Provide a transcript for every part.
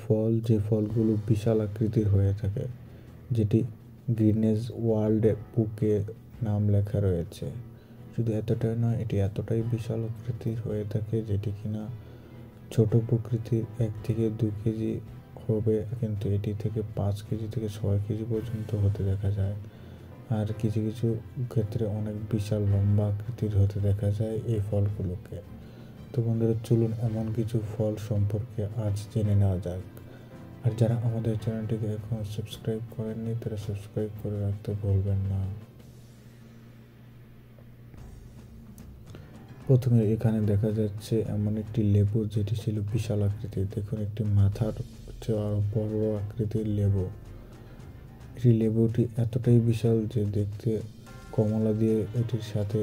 ফল, যে ফলগুলো বিশাল আকৃতির হয়ে থাকে, যেটি গিনেস ওয়ার্ল্ড বুকে নাম লেখা রয়েছে। শুধু এতটাই নয়, এটি এতটাই বিশাল আকৃতির হয়ে থাকে যেটি কিনা ছোট প্রকৃতির 1 থেকে 2 কেজি হবে, কিন্তু এটি থেকে 5 কেজি থেকে 6 কেজি পর্যন্ত হতে দেখা যায়। আর কিছু কিছু ক্ষেত্রে অনেক বিশাল লম্বা আকৃতির হতে দেখা যায় এই ফলগুলোকে। তো বন্ধুরা, চলুন এমন কিছু ফল সম্পর্কে আজ জেনে নেওয়া যাক। আর যারা আমাদের চ্যানেলটিকে এখনও সাবস্ক্রাইব করেননি তারা সাবস্ক্রাইব করে রাখতে ভুলবেন না। প্রথমে এখানে দেখা যাচ্ছে এমন একটি লেবু যেটি ছিল বিশাল আকৃতির। দেখুন, একটি মাথার চেয়ে বড় আকৃতির লেবু। এই লেবুটি এতটাই বিশাল যে দেখতে কমলা দিয়ে এটির সাথে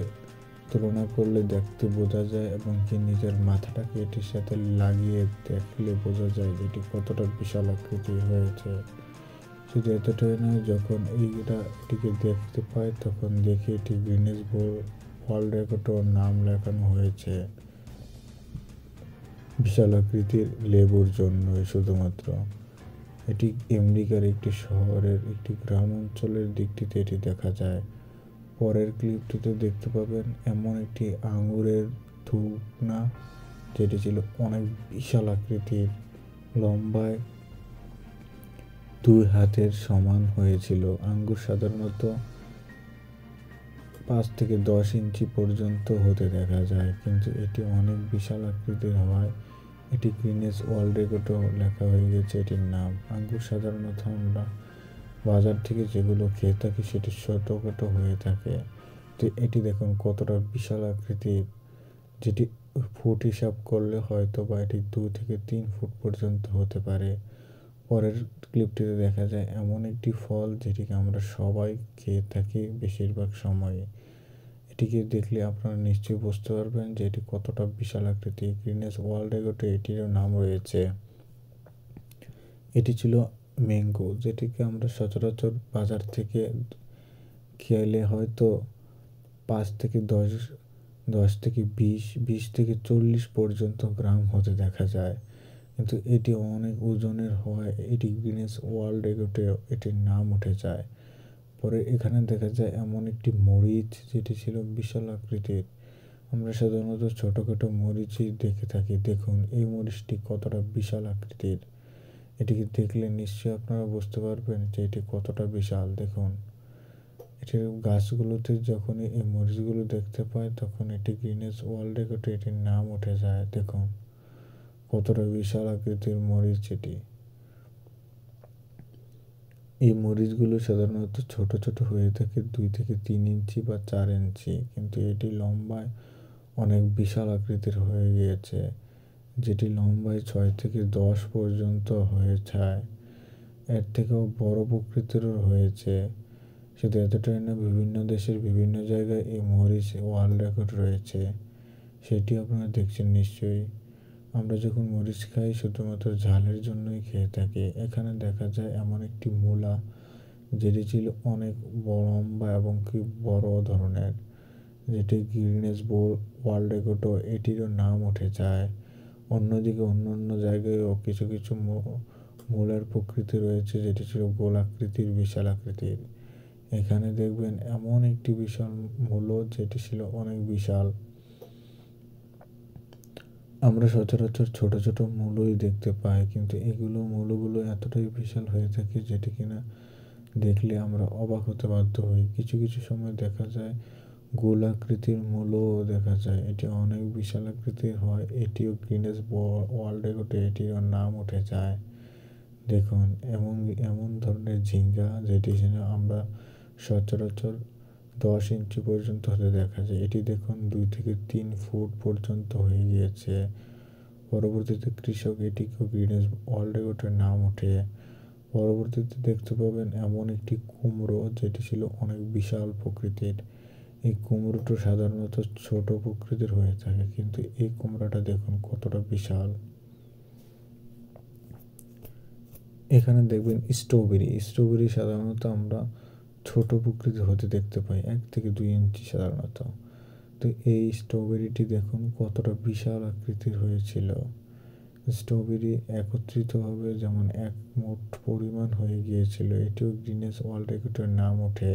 তুলনা করলে দেখতে বোঝা যায়, এবং কি নিজের মাথাটাকে এটির সাথে লাগিয়ে দেখলে বোঝা যায় যে এটি কতটা বিশাল আকৃতি হয়েছে। শুধু এতটাই নয়, যখন এটিকে দেখতে পাই তখন দেখি এটি গিনেস ওয়ার্ল্ড রেকর্ডেও নাম লেখানো হয়েছে বিশাল আকৃতির লেবুর জন্যই শুধুমাত্র। এটি আমেরিকার একটি শহরের একটি গ্রাম অঞ্চলের দিকটিতে এটি দেখা যায়। পরের ক্লিপটিতে দেখতে পাবেন এমন একটি আঙুরের থুকনা যেটি ছিল অনেক বিশাল আকৃতির, লম্বায় 2 হাতের সমান হয়েছিল। আঙ্গুর সাধারণত 5 থেকে 10 ইঞ্চি পর্যন্ত হতে দেখা যায়, কিন্তু এটি অনেক বিশাল আকৃতির হওয়ায় এটি গিনেস ওয়ার্ল্ড রেকর্ডেও লেখা হয়ে গেছে এটির নাম। আঙ্গুর সাধারণত আমরা বাজার থেকে যেগুলো খেয়ে থাকি সেটি ছোটোখাটো হয়ে থাকে, তো এটি দেখুন কতটা বিশাল আকৃতির, যেটি ফুট হিসাব করলে হয়তো বা এটি 2 থেকে 3 ফুট পর্যন্ত হতে পারে। পরের ক্লিপটিতে দেখা যায় এমন একটি ফল যেটিকে আমরা সবাই খেয়ে থাকি বেশিরভাগ সময়ে। এটিকে দেখলে আপনারা নিশ্চয়ই বুঝতে পারবেন যে এটি কতটা বিশাল আকৃতি। গিনেস ওয়ার্ল্ড রেকর্ডে এটিরও নাম রয়েছে। এটি ছিল ম্যাঙ্গো, যেটিকে আমরা সচরাচর বাজার থেকে খেলে হয়তো 5 থেকে 10, 10 থেকে 20, 20 থেকে 40 পর্যন্ত গ্রাম হতে দেখা যায়, কিন্তু এটি অনেক ওজনের হওয়ায় এটি গিনেস ওয়ার্ল্ড রেকর্ডে এটির নাম উঠে যায়। পরে এখানে দেখা যায় এমন একটি মরিচ যেটি ছিল বিশাল আকৃতির। আমরা সাধারণত ছোটোখাটো মরিচই দেখে থাকি, দেখুন এই মরিচটি কতটা বিশাল আকৃতির। এটিকে দেখলে নিশ্চয়ই আপনারা বুঝতে পারবেন যে এটি কতটা বিশাল। দেখুন, এটির গাছগুলোতে যখনই এই মরিচগুলো দেখতে পাই তখন এটি গিনেস ওয়ার্ল্ড রেকর্ডে এটির নাম উঠে যায়। দেখুন কতটা বিশাল আকৃতির মরিচ এটি। এই মরিচগুলো সাধারণত ছোট ছোট হয়ে থাকে 2 থেকে 3 ইঞ্চি বা 4 ইঞ্চি, কিন্তু এটি লম্বায় অনেক বিশাল আকৃতির হয়ে গিয়েছে, যেটি লম্বায় 6 থেকে 10 পর্যন্ত হয়ে যায়। এর থেকেও বড় প্রকৃতিরও হয়েছে। শুধু এতটাই না, বিভিন্ন দেশের বিভিন্ন জায়গায় এই মরিচ ওয়ার্ল্ড রেকর্ড রয়েছে, সেটি আপনারা দেখছেন নিশ্চয়ই। আমরা যখন মরিচ খাই শুধুমাত্র ঝালের জন্যই খেয়ে থাকি। এখানে দেখা যায় এমন একটি মূলা যেটি ছিল অনেক লম্বা এবং কি বড় ধরনের, যেটি গিনেস ওয়ার্ল্ড রেকর্ডও এটিরও নাম উঠে যায়। অন্যদিকে অন্য জায়গায়ও কিছু কিছু মূলার প্রকৃতি রয়েছে যেটি ছিল গোলাকৃতির, বিশাল আকৃতির। এখানে দেখবেন এমন একটি বিশাল মূলো যেটি ছিল অনেক বিশাল। আমরা সচরাচর ছোট ছোট মূলই দেখতে পাই, কিন্তু মূলগুলো এতটাই বিশাল হয়ে থাকে যেটি কিনা দেখলে আমরা অবাক হতে বাধ্য হই। কিছু কিছু সময় দেখা যায় গোলাকৃতির মূলও দেখা যায়, এটি অনেক বিশাল আকৃতির হয়। এটিও গিনেস ওয়ার্ল্ড রেকর্ডে এটিও নাম উঠে যায়। দেখুন এমন এমন ধরনের ঝিঙ্গা যেটি আমরা সচরাচর 10 ইঞ্চি পর্যন্ত হতে দেখা যায়, এটি দেখুন 2 থেকে 3 ফুট পর্যন্ত হয়ে গিয়েছে। পরবর্তীতে কৃষক এটিকেও গিনেস ওয়ার্ল্ড রেকর্ডের নাম ওঠে। পরবর্তীতে দেখতে পাবেন এমন একটি কুমড়ো যেটি ছিল অনেক বিশাল প্রকৃতির। এই কুমড়োটা সাধারণত ছোট প্রকৃতির হয়ে থাকে, কিন্তু এই কুমড়োটা দেখুন কতটা বিশাল। এখানে দেখবেন স্ট্রবেরি সাধারণত আমরা ছোট প্রকৃতির হতে দেখতে পাই, 1 থেকে 2 ইঞ্চি সাধারণত। তো এই স্ট্রবেরিটি দেখুন কতটা বিশাল আকৃতির হয়েছিল। স্ট্রবেরি একত্রিতভাবে যেমন এক মুঠ পরিমাণ হয়ে গিয়েছিল, এটিও গিনেস ওয়ার্ল্ড রেকর্ডের নাম ওঠে।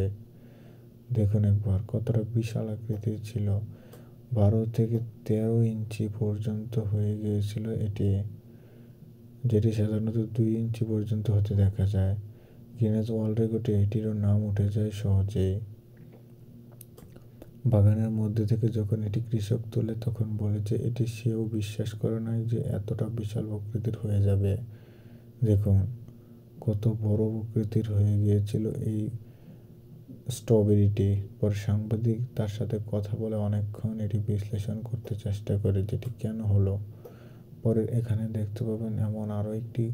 দেখুন একবার কতটা বিশাল আকৃতির ছিল, 12 থেকে 13 ইঞ্চি পর্যন্ত হয়ে গিয়েছিল এটি, যেটি সাধারণত 2 ইঞ্চি পর্যন্ত হতে দেখা যায়। গিনেস ওয়ার্ল্ড রেকর্ডে এটিরও নাম উঠে যায় সহজেই। বাগানের মধ্যে থেকে যখন এটি কৃষক তোলে তখন বলে যে এটি সেও বিশ্বাস করে নাই যে এতটা বিশাল প্রকৃতির হয়ে যাবে। দেখুন কত বড় প্রকৃতির হয়ে গিয়েছিল এই স্ট্রবেরিটি। পরে সাংবাদিক তার সাথে কথা বলে অনেকক্ষণ এটি বিশ্লেষণ করতে চেষ্টা করে যেটি কেন হলো। পরে এখানে দেখতে পাবেন এমন আরও একটি,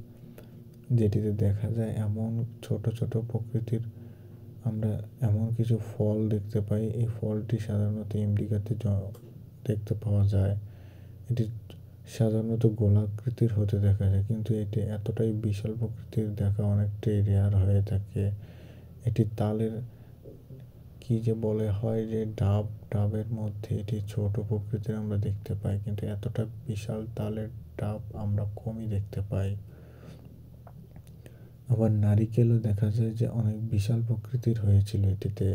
যেটিতে দেখা যায় এমন ছোট ছোট প্রকৃতির আমরা এমন কিছু ফল দেখতে পাই। এই ফলটি সাধারণত আমেরিকাতে দেখতে পাওয়া যায়। এটি সাধারণত গোলাকৃতির হতে দেখা যায়, কিন্তু এটি এতটাই বিশাল প্রকৃতির দেখা অনেকটাই রেয়ার হয়ে থাকে। এটি তালের কি যে বলে হয় যে ডাবের মধ্যে এটি ছোট প্রকৃতির আমরা দেখতে পাই, কিন্তু এতটা বিশাল তালের ডাব আমরা কমই দেখতে পাই। আবার নারিকেলও দেখা যায় যে অনেক বিশাল প্রকৃতির হয়েছিল এটিতে।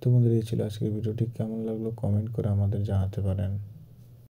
তো বন্ধুরা, এই ছিল আজকের ভিডিওটি। কেমন লাগলো কমেন্ট করে আমাদের জানাতে পারেন।